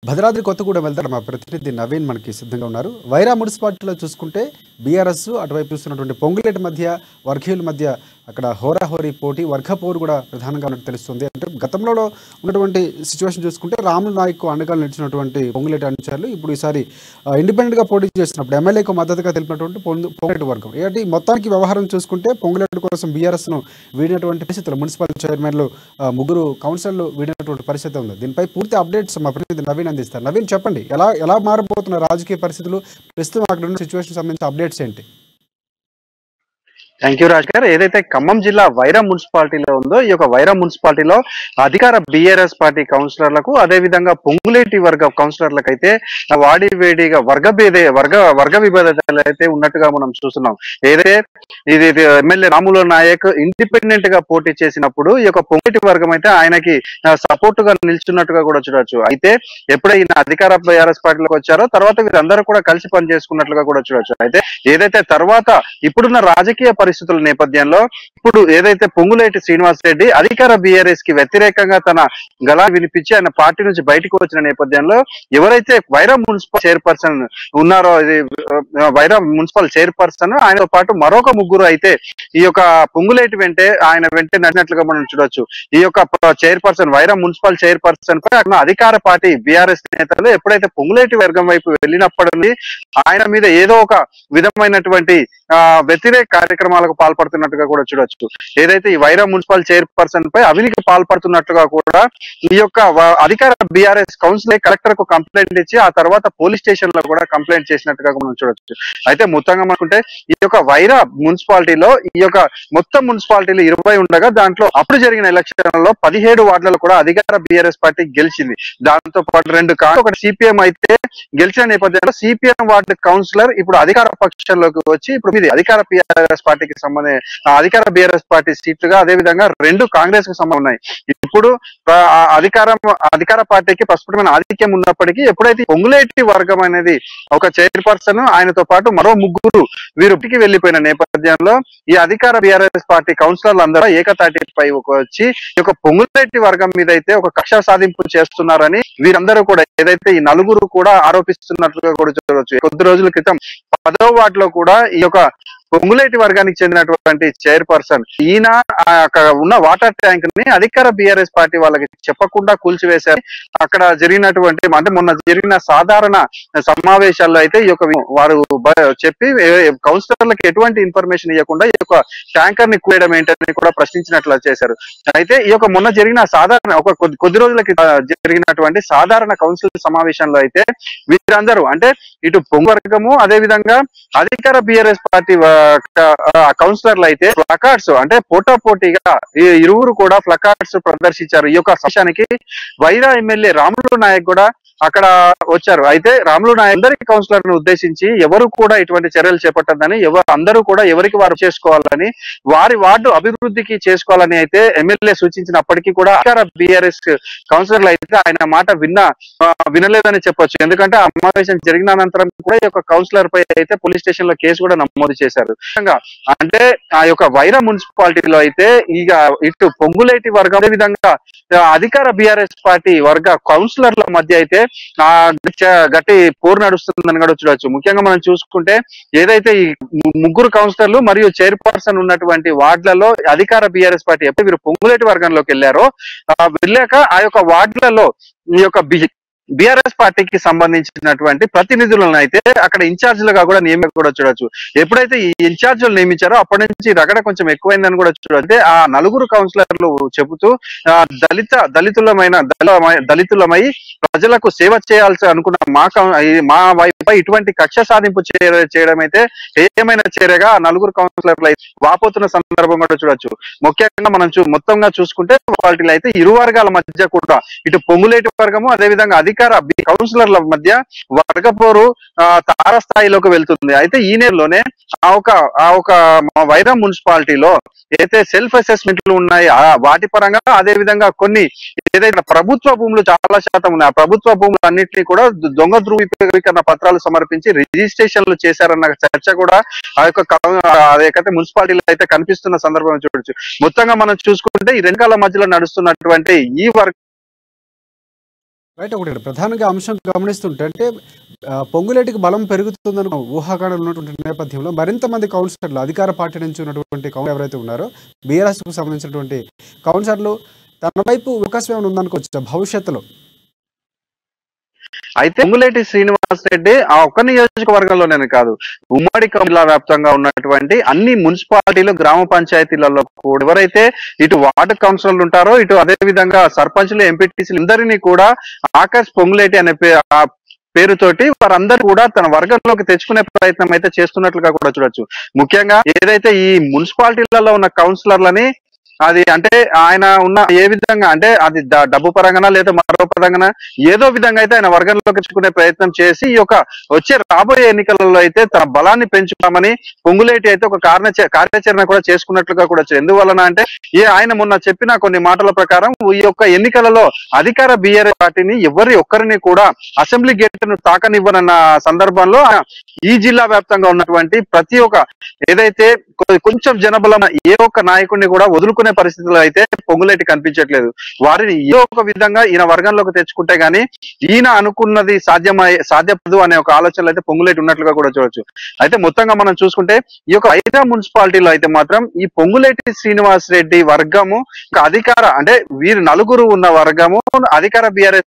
భద్రాద్రి కొత్తగూడెం వెళ్తారు మా ప్రతినిధి నవీన్ మనకి సిద్ధంగా ఉన్నారు. వైరా మున్సిపాలిటీలో చూసుకుంటే బీఆర్ఎస్ అటువైపు చూస్తున్నటువంటి పొంగులేటి మధ్య వర్గీయుల మధ్య అక్కడ హోరాహోరీ పోటీ వర్గపోరు కూడా ప్రధానంగా ఉన్నట్టు తెలుస్తుంది. అంటే గతంలో ఉన్నటువంటి సిచ్యువేషన్ చూసుకుంటే రాములు నాయక్ అండగా నిలిచినటువంటి పొంగులేటి అనుచరులు ఇప్పుడు ఈసారి ఇండిపెండెంట్గా పోటీ చేస్తున్నప్పుడు ఎమ్మెల్యేకు మద్దతుగా తెలిపినటువంటి పొంగులేటి వర్గం ఏంటి మొత్తానికి వ్యవహారం చూసుకుంటే పొంగులేటి కోసం బీఆర్ఎస్ను వీడినటువంటి పరిస్థితులు మున్సిపల్ చైర్మన్లు ముగ్గురు కౌన్సిలర్లు వీడినటువంటి పరిస్థితి ఉంది. దీనిపై పూర్తి అప్డేట్స్ మా ప్రతినిధి నవీన్ అందిస్తారు. నవీన్ చెప్పండి, ఎలా ఎలా మారబోతున్న రాజకీయ పరిస్థితులు, ప్రస్తుతం అక్కడ ఉన్న సిచ్యువేషన్ సంబంధించి అప్డేట్స్ ఏంటి? థ్యాంక్ యూ రాజ్ గారు. ఏదైతే ఖమ్మం జిల్లా వైరా మున్సిపాలిటీలో ఉందో ఈ యొక్క వైరా మున్సిపాలిటీలో అధికార బీఆర్ఎస్ పార్టీ కౌన్సిలర్లకు అదే విధంగా పొంగులేటి వర్గ కౌన్సిలర్లకు అయితే వాడి వేడిగా వర్గ విభేదాలు అయితే ఉన్నట్టుగా మనం చూస్తున్నాం. ఏదైతే ఇది ఎమ్మెల్యే రాములు నాయక్ ఇండిపెండెంట్ గా పోటీ చేసినప్పుడు ఈ యొక్క పొంగులేటి వర్గం అయితే ఆయనకి సపోర్ట్ గా నిల్చున్నట్టుగా కూడా చూడొచ్చు. అయితే ఎప్పుడైనా అధికార బీఆర్ఎస్ పార్టీలోకి వచ్చారో తర్వాత వీరందరూ కూడా కలిసి పని చేసుకున్నట్లుగా కూడా చూడొచ్చు. అయితే ఏదైతే తర్వాత ఇప్పుడున్న రాజకీయ పరిస్థితుల నేపథ్యంలో ఇప్పుడు ఏదైతే పొంగులేటి శ్రీనివాస్ రెడ్డి అధికార బీఆర్ఎస్ కి వ్యతిరేకంగా తన గళా వినిపించి ఆయన పార్టీ నుంచి బయటకు వచ్చిన నేపథ్యంలో ఎవరైతే వైరా మున్సిపల్ చైర్పర్సన్ ఉన్నారో ఇది వైరా మున్సిపల్ చైర్పర్సన్ ఆయనతో పాటు మరొక ముగ్గురు అయితే ఈ యొక్క పొంగులేటి ఆయన వెంటే నడిచినట్లుగా మనం చూడొచ్చు. ఈ యొక్క చైర్పర్సన్ వైరా మున్సిపల్ చైర్పర్సన్ పై అధికార పార్టీ బీఆర్ఎస్ నేతలు ఎప్పుడైతే పొంగులేటి వర్గం వైపు వెళ్ళినప్పటికీ ఆయన మీద ఏదో ఒక విధమైనటువంటి వ్యతిరేక కార్యక్రమాలకు పాల్పడుతున్నట్టుగా కూడా చూడొచ్చు. ఏదైతే ఈ వైరా మున్సిపల్ చైర్పర్సన్ పై అవినీతికి పాల్పడుతున్నట్టుగా కూడా ఈ యొక్క అధికార బీఆర్ఎస్ కౌన్సిల్ కలెక్టర్ కు కంప్లైంట్ ఇచ్చి ఆ తర్వాత పోలీస్ స్టేషన్ లో కూడా కంప్లైంట్ చేసినట్టుగా మనం చూడొచ్చు. అయితే మొత్తంగా అనుకుంటే ఈ యొక్క వైరా మున్సిపాలిటీలో ఈ యొక్క మొత్తం మున్సిపాలిటీలు 20 ఉండగా దాంట్లో అప్పుడు జరిగిన ఎలక్షన్ లో 17 వార్డులలో కూడా అధికార బీఆర్ఎస్ పార్టీ గెలిచింది. దాంతో పాటు 2 ఒకటి సిపిఎం అయితే గెలిచిన నేపథ్యంలో సిపిఎం వార్డు కౌన్సిలర్ ఇప్పుడు అధికార పక్షంలోకి వచ్చి ఇప్పుడు ఇది అధికార బీఆర్ఎస్ పార్టీకి అధికార బీఆర్ఎస్ పార్టీ సీట్లుగా అదే విధంగా 2 కాంగ్రెస్ కు సంబంధం ఉన్నాయి. ఇప్పుడు అధికార పార్టీకి ప్రస్ఫుటమైన ఆధిక్యం ఉన్నప్పటికీ ఎప్పుడైతే పొంగులేటి వర్గం అనేది ఒక చైర్పర్సన్ ఆయనతో పాటు మరో ముగ్గురు వీరుకి వెళ్లిపోయిన నేపథ్యంలో ఈ అధికార బీఆర్ఎస్ పార్టీ కౌన్సిలర్లు అందరూ ఏకతాటిపై వచ్చి ఈ యొక్క పొంగులేటి వర్గం మీద అయితే ఒక కక్ష సాధింపు చేస్తున్నారని వీరందరూ కూడా ఏదైతే ఈ నలుగురు కూడా ఆరోపిస్తున్నట్లుగా కూడా చూడవచ్చు. కొద్ది రోజుల క్రితం 10వ వార్డులో కూడా ఈ యొక్క పొంగులేటి వర్గానికి చెందినటువంటి చైర్పర్సన్ ఈయన అక్కడ ఉన్న వాటర్ ట్యాంక్ ని అధికార బీఆర్ఎస్ పార్టీ వాళ్ళకి చెప్పకుండా కూల్చివేశారు. అక్కడ జరిగినటువంటి అంటే మొన్న జరిగిన సాధారణ సమావేశాల్లో అయితే ఈ యొక్క వారు చెప్పి కౌన్సిలర్లకు ఎటువంటి ఇన్ఫర్మేషన్ ఇవ్వకుండా ఈ యొక్క ట్యాంకర్ ని కూయడం ఏంటని కూడా ప్రశ్నించినట్లు చేశారు. అయితే ఈ యొక్క మొన్న జరిగిన సాధారణ ఒక కొద్ది రోజులకి జరిగినటువంటి సాధారణ కౌన్సిల్ సమావేశంలో అయితే వీరందరూ అంటే ఇటు పొంగు వర్గము అదే విధంగా అధికార బీఆర్ఎస్ పార్టీ కౌన్సిలర్లు అయితే ప్లకార్డ్స్ అంటే పోటాపోటీగా ఈ ఇరువురు కూడా ప్లకార్డ్స్ ప్రదర్శించారు. ఈ యొక్క సమావేశానికి వైరా ఎమ్మెల్యే రాములు నాయక్ కూడా అక్కడ వచ్చారు. అయితే రాములు నాయక్ అందరికి కౌన్సిలర్ను ఉద్దేశించి ఎవరు కూడా ఇటువంటి చర్యలు చేపట్టద్దని అందరూ కూడా ఎవరికి వారు చేసుకోవాలని వారి వార్డు అభివృద్ధికి చేసుకోవాలని అయితే ఎమ్మెల్యే సూచించినప్పటికీ కూడా అధికార బీఆర్ఎస్ కౌన్సిలర్లు అయితే ఆయన మాట వినలేదని చెప్పొచ్చు. ఎందుకంటే సమావేశం జరిగిన అనంతరం కూడా ఈ యొక్క కౌన్సిలర్ పై అయితే పోలీస్ స్టేషన్ లో కేసు కూడా నమోదు చేశారు. అంటే ఆ యొక్క వైరా మున్సిపాలిటీలో అయితే ఇక ఇటు పొంగులేటి వర్గం అదే విధంగా అధికార బీఆర్ఎస్ పార్టీ వర్గ కౌన్సిలర్ల మధ్య అయితే గట్టి పోరు నడుస్తుందని కూడా చూడవచ్చు. ముఖ్యంగా మనం చూసుకుంటే ఏదైతే ఈ ముగ్గురు కౌన్సిలర్లు మరియు చైర్పర్సన్ ఉన్నటువంటి వార్డులలో అధికార బీఆర్ఎస్ పార్టీ ఎప్పుడు వీరు పొంగులేటి వర్గంలోకి వెళ్ళాక ఆ యొక్క వార్డులలో ఈ యొక్క బీఆర్ఎస్ పార్టీకి సంబంధించినటువంటి ప్రతినిధులను అయితే అక్కడ ఇన్ఛార్జీలుగా కూడా కూడా చూడొచ్చు. ఎప్పుడైతే ఈ ఇన్ఛార్జీలు నియమించారో అప్పటి నుంచి రగడ కొంచెం ఎక్కువైందని కూడా చూడొచ్చు. అంటే ఆ నలుగురు కౌన్సిలర్లు చెబుతూ దళితులమై ప్రజలకు సేవ చేయాల్సి అనుకున్న మా వైపు ఇటువంటి కక్ష సాధింపు చేయడం అయితే ఏమైనా చర్యగా నలుగురు కౌన్సిలర్లు అయితే వాపోతున్న సందర్భం కూడా చూడొచ్చు. ముఖ్యంగా మనం మొత్తంగా చూసుకుంటే పార్టీలు అయితే ఇరు వర్గాల మధ్య కూడా ఇటు పొంగులేటి వర్గము అదే విధంగా అధికార కౌన్సిలర్ల మధ్య వర్గపోరు తారస్థాయిలోకి వెళ్తుంది. అయితే ఈ నెలలోనే ఆ ఒక వైరా మున్సిపాలిటీలో అయితే సెల్ఫ్ అసెస్మెంట్లు ఉన్నాయి వాటి పరంగా అదే విధంగా కొన్ని ఏదైతే ప్రభుత్వ భూములు చాలా శాతం ఉన్నాయి ఆ ప్రభుత్వ భూములు అన్నింటినీ కూడా దొంగ ధృవీకరణ పత్రాలు సమర్పించి రిజిస్ట్రేషన్లు చేశారన్న చర్చ కూడా ఆ యొక్క మున్సిపాలిటీలో అయితే కనిపిస్తున్న సందర్భం చూడొచ్చు. మొత్తంగా మనం చూసుకుంటే ఈ 2 మధ్యలో నడుస్తున్నటువంటి ఈ వర్గ రైట్. ఒకటి ప్రధానంగా అంశం గమనిస్తుంటే అంటే పొంగులేటికి బలం పెరుగుతుందని ఊహాగానాలు ఉన్నటువంటి నేపథ్యంలో మరింత మంది కౌన్సిలర్లు అధికార పార్టీ నుంచి ఉన్నటువంటి ఎవరైతే ఉన్నారో బీఆర్ఎస్కు సంబంధించినటువంటి కౌన్సిలర్లు తన వైపు వికాసం ఏమైనా ఉందనుకోవచ్చు భవిష్యత్తులో. అయితే పొంగులేటి శ్రీనివాస్ రెడ్డి ఆ ఒక్క నియోజకవర్గంలోనే కాదు, ఉమ్మడి జిల్లా వ్యాప్తంగా ఉన్నటువంటి అన్ని మున్సిపాలిటీలు, గ్రామ పంచాయతీలలో కూడా ఎవరైతే ఇటు వార్డు కౌన్సిలర్లు ఉంటారో, ఇటు అదే విధంగా సర్పంచ్లు, ఎంపీటీసీలు అందరినీ కూడా ఆకాష్ పొంగులేటి అనే పేరుతోటి వారందరూ కూడా తన వర్గంలోకి తెచ్చుకునే ప్రయత్నం అయితే చేస్తున్నట్లుగా కూడా చూడొచ్చు. ముఖ్యంగా ఏదైతే ఈ మున్సిపాలిటీలలో ఉన్న కౌన్సిలర్లని అది అంటే ఆయన ఉన్న ఏ విధంగా అంటే అది డబ్బు పరంగానా లేదా మరో పరంగానా ఏదో విధంగా అయితే ఆయన వర్గంలోకి తెచ్చుకునే ప్రయత్నం చేసి ఈ యొక్క వచ్చే రాబోయే ఎన్నికలలో అయితే తన బలాన్ని పెంచుతామని పొంగులేటి అయితే ఒక కార్యాచరణ కూడా చేసుకున్నట్లుగా కూడా ఎందువలన అంటే ఆయన మొన్న చెప్పిన కొన్ని మాటల ప్రకారం ఈ యొక్క ఎన్నికలలో అధికార బీఆర్ఎస్ పార్టీని ఒక్కరిని కూడా అసెంబ్లీ గేట్ ను తాకనివ్వనన్న సందర్భంలో ఈ జిల్లా వ్యాప్తంగా ఉన్నటువంటి ప్రతి ఒక్క ఏదైతే కొంచెం జనబలం ఏ ఒక్క నాయకుడిని కూడా వదులుకునే పరిస్థితుల్లో అయితే పొంగులేటి కనిపించట్లేదు. వారిని ఏ ఒక విధంగా ఈయన వర్గంలోకి తెచ్చుకుంటే గానీ ఈయన అనుకున్నది సాధ్యపడదు అనే ఒక ఆలోచనలు అయితే పొంగులేటి ఉన్నట్లుగా కూడా చూడొచ్చు. అయితే మొత్తంగా మనం చూసుకుంటే ఈ యొక్క వైరా మున్సిపాలిటీలో అయితే మాత్రం ఈ పొంగులేటి శ్రీనివాస్ రెడ్డి వర్గము అధికార అంటే వీరు నలుగురు ఉన్న వర్గము అధికార బీఆర్ఎస్